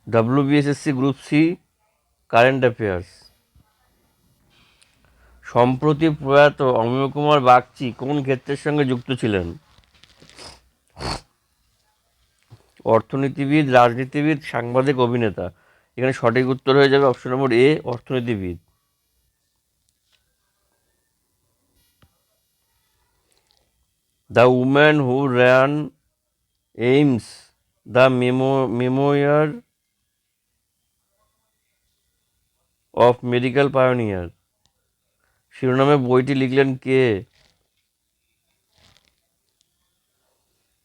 WBSSC group C current affairs. সম্প্রতি প্রয়াত অমিয় কুমার বাগচি কোন ক্ষেত্রের সঙ্গে যুক্ত ছিলেন? অর্থনীতিবিদ, রাজনীতিবিদ, সাংবাদিক, অভিনেতা। এখানে সঠিক উত্তর হয়ে যাবে অপশন নম্বর এ, অর্থনীতিবিদ। The woman who ran AIIMS, the memoir of medical pioneer শিরোনামে বইটি লিখলেন কে?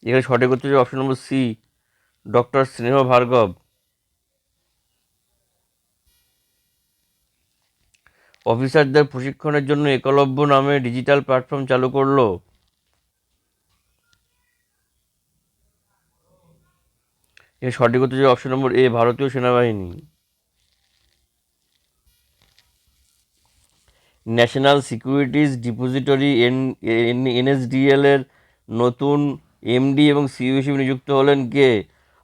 এখানে সঠিক উত্তর হচ্ছে অপশন নম্বর সি, ডক্টর স্নেহ ভার্গব। অফিসারদের প্রশিক্ষণের জন্য একলব্য নামে ডিজিটাল প্ল্যাটফর্ম চালু করলো। এর সঠিক উত্তর হচ্ছে অপশন নম্বর এ, ভারতীয় সেনাবাহিনী। ন্যাশনাল সিকিউরিটিজ ডিপোজিটরি NSDL এর নতুন এমডি এবং সিইও হিসেবে নিযুক্ত হলেন কে?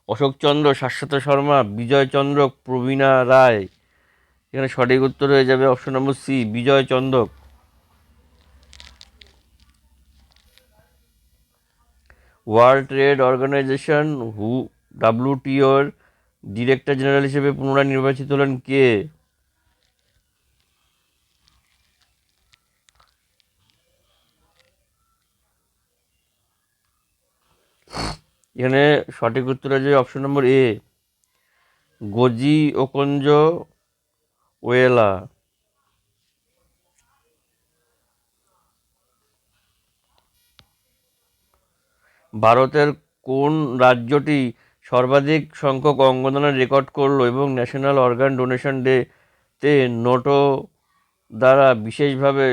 অশোক চন্দ্র, শাশ্বত শর্মা, বিজয় চন্দ্র, প্রবীণা রায়। এখানে সঠিক উত্তর হয়ে যাবে option number C, Vijay Chandrak. World Trade Organization WTOর ডিরেক্টর জেনারেল হিসেবে পুনরায় নির্বাচিত হলেন কে? এখানে সঠিক উত্তর হয়ে যাবে অপশন নম্বর এ, গোজি ওকঞ্জ ওয়েলা। ভারতের কোন রাজ্যটি সর্বাধিক সংখ্যক অঙ্গদানের রেকর্ড করলো এবং ন্যাশনাল অর্গান ডোনেশন ডেতে নোটো দ্বারা বিশেষভাবে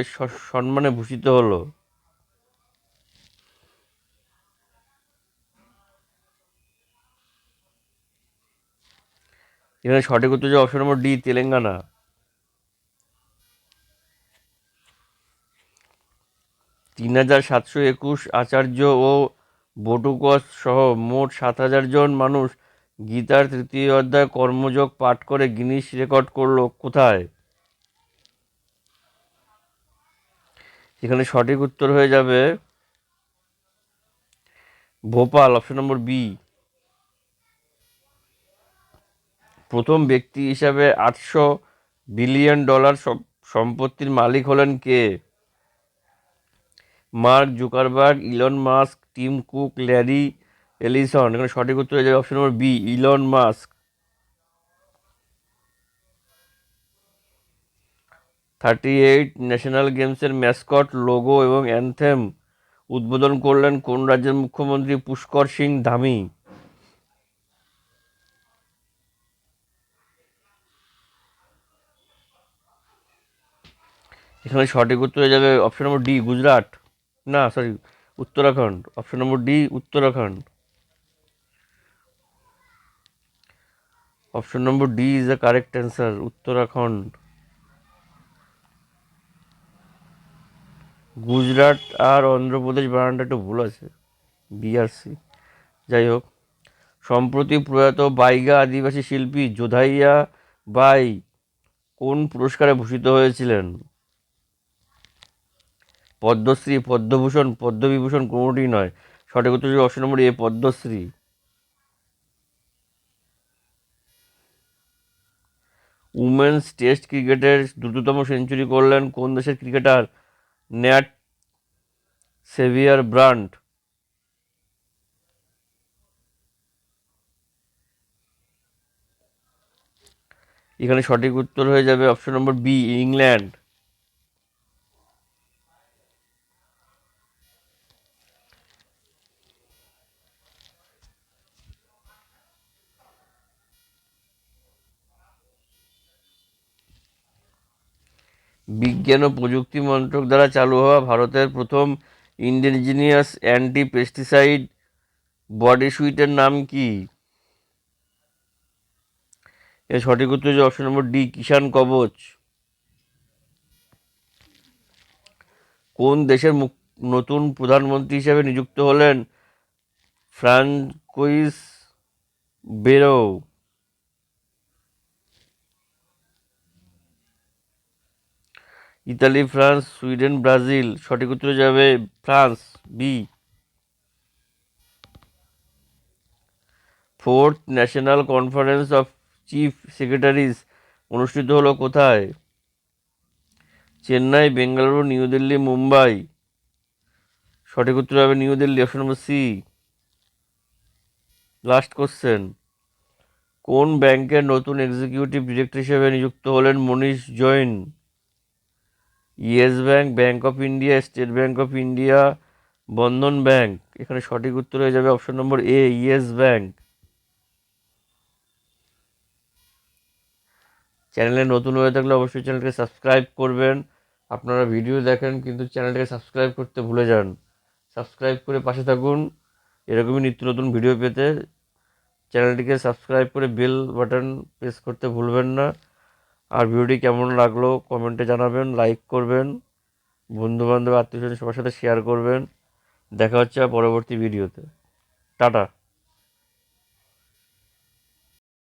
সম্মানে ভূষিত হলো? এখানে সঠিক উত্তর হচ্ছে অপশন নম্বর ডি, তেলেঙ্গানা। 3721 আচার্য ও বটুকস সহ মোট 7000 জন মানুষ গীতার তৃতীয় অধ্যায় কর্মযোগ পাঠ করে গিনিস রেকর্ড করলো কোথায়? এখানে সঠিক উত্তর হয়ে যাবে ভোপাল, অপশন নম্বর বি। প্রথম ব্যক্তি হিসাবে $800 বিলিয়ন সম্পত্তির মালিক হলেন কে? Mark Zuckerberg, Elon Musk, Tim Cook, Larry Ellison. এখানে সঠিক উত্তর হয়ে যাবে option number B, Elon Musk. 38 national গেমসের ম্যাসকট, লোগো এবং অ্যানথেম উদ্বোধন করলেন কোন রাজ্যের মুখ্যমন্ত্রী? পুষ্কর সিং ধামি। এখানে সঠিক উত্তর হয়ে যাবে অপশন নম্বর ডি, গুজরাট। না, sorry, Uttarakhand. Option number D, Uttarakhand. Option number D is the correct answer, Uttarakhand. Gujarat আর অন্ধ্রপ্রদেশ বানানটা একটু ভুল আছে, BRC। যাই হোক, সম্প্রতি প্রয়াত বাইগা আদিবাসী শিল্পী যোধাইয়া বাই কোন পুরস্কারে ভূষিত হয়েছিলেন? পদ্মশ্রী, পদ্মভূষণ, পদ্মবিভূষণ, কোনোটি নয়। সঠিক উত্তর হচ্ছে অপশন নম্বর এ, পদ্মশ্রী। উমেন্স টেস্ট ক্রিকেটের দ্রুততম সেঞ্চুরি করলেন কোন দেশের ক্রিকেটার? ন্যাট সেভিয়ার ব্রান্ট। এখানে সঠিক উত্তর হয়ে যাবে অপশন নম্বর বি, ইংল্যান্ড। বিজ্ঞান ও প্রযুক্তি মন্ত্রক দ্বারা চালু হওয়া ভারতের প্রথম ইন্ডিজিনিয়াস অ্যান্টি পেস্টিসাইড বডি সুইটের নাম কি? এর সঠিক উত্তর হচ্ছে অপশন নম্বর ডি, কিষাণ কবচ। কোন দেশের নতুন প্রধানমন্ত্রী হিসেবে নিযুক্ত হলেন Francois Bayrou? Italy, France, Sweden, Brazil. সঠিক উত্তরে যাবে France, B. Fourth national conference of chief secretaries অনুষ্ঠিত হলো কোথায়? চেন্নাই, বেঙ্গালুরু, নিউ দিল্লি, মুম্বাই। সঠিক উত্তর হবে New Delhi, option number C. Last question, কোন ব্যাংকের নতুন এক্সিকিউটিভ ডিরেক্টর হিসেবে নিযুক্ত হলেন Manish Jain? Yes Bank, Bank of India, State Bank of India, Bandhan Bank. এখানে সঠিক উত্তর হয়ে যাবে option number A, Yes Bank. চ্যানেলে নতুন হয়ে থাকলে অবশ্যই চ্যানেলকে সাবস্ক্রাইব করবেন। আপনারা ভিডিও দেখেন কিন্তু চ্যানেলটাকে সাবস্ক্রাইব করতে ভুলে যান। সাবস্ক্রাইব করে পাশে থাকুন এরকমই নিত্য নতুন ভিডিও পেতে। চ্যানেলটিকে সাবস্ক্রাইব করে বেল বাটন প্রেস করতে ভুলবেন না। আর ভিডিওটি কেমন লাগলো কমেন্টে জানাবেন, লাইক করবেন, বন্ধুবান্ধব আত্মীয়স্বজন সবার সাথে শেয়ার করবেন। দেখা হচ্ছে পরবর্তী ভিডিওতে। টাটা।